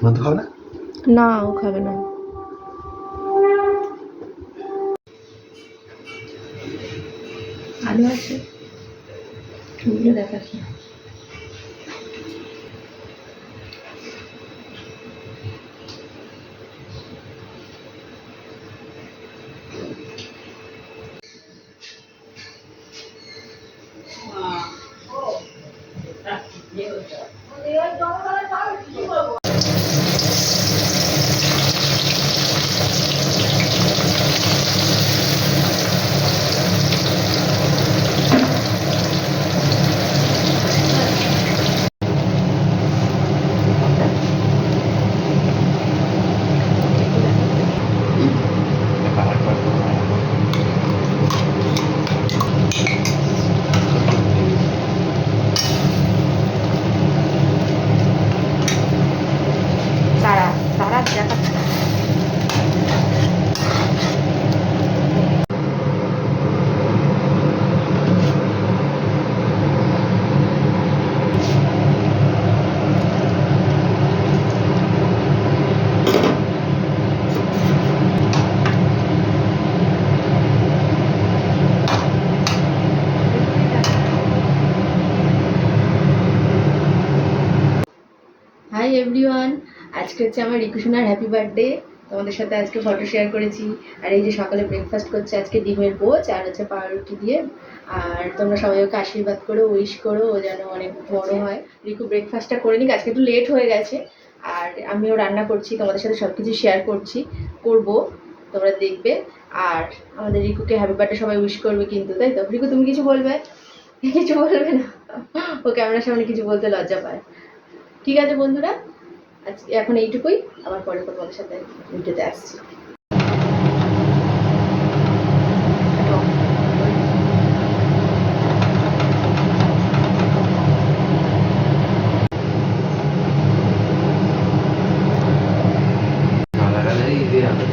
মধু খাও না? না, ও খাবে না। আলু আছে, ওগুলো দেখাচ্ছি। তারা তারা দেখাচ্ছে। হাই এভরিওয়ান, আজকে হচ্ছে আমার রিকুশনার হ্যাপি বার্থডে। তোমাদের সাথে আজকে ফটো শেয়ার করেছি। আর এই যে সকালে ব্রেকফাস্ট করছে আজকে ডিমের পোচ আর হচ্ছে পাউরুটি দিয়ে। আর তোমরা সবাই ওকে আশীর্বাদ করো, উইশ করো, ও যেন অনেক বড় হয়। রিকু ব্রেকফাস্টটা করে নিক, আজকে একটু লেট হয়ে গেছে। আর আমিও রান্না করছি, তোমাদের সাথে সব কিছু শেয়ার করবো, তোমরা দেখবে। আর আমাদের রিকুকে হ্যাপি বার্থডে সবাই উইশ করবে কিন্তু, তাই তো? রিকু তুমি কিছু বলবে? কিছু বলবে না, ও ক্যামেরার সামনে কিছু বলতে লজ্জা পায়। ঠিক আছে বন্ধুরা, আজকে এখন এইটুকুই, আবার পরে তোমাদের সাথে ভিডিওতে আসছি। গালাগালি দিয়ে আলো।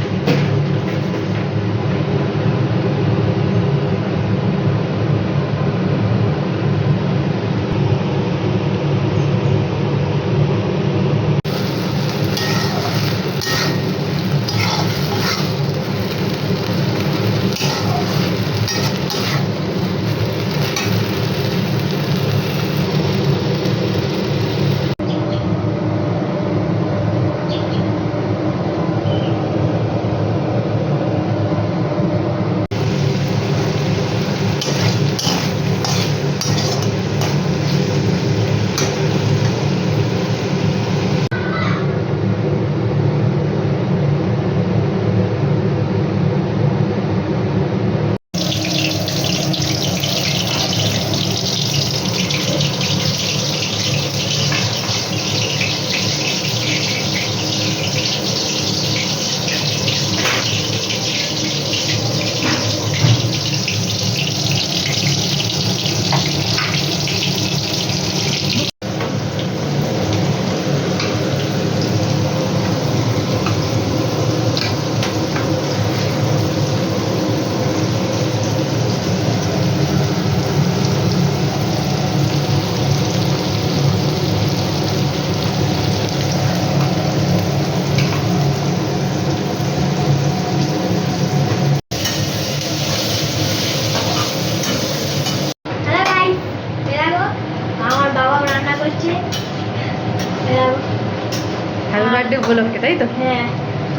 হ্যাপি বার্থডে উপলক্ষে, তাই তো? হ্যাঁ,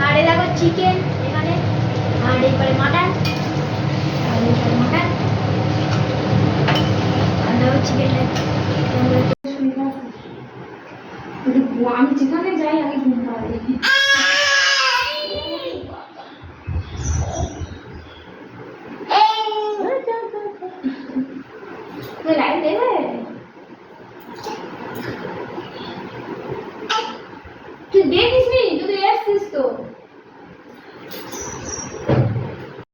আর এই দেখো চিকেন এখানে, আর এইবারে মাটন, আর এইবারে মাটন, আর দেখো চিকেন। আমি যেখানে যাই আমি ঘুমতে পারি। লাইট দেবে।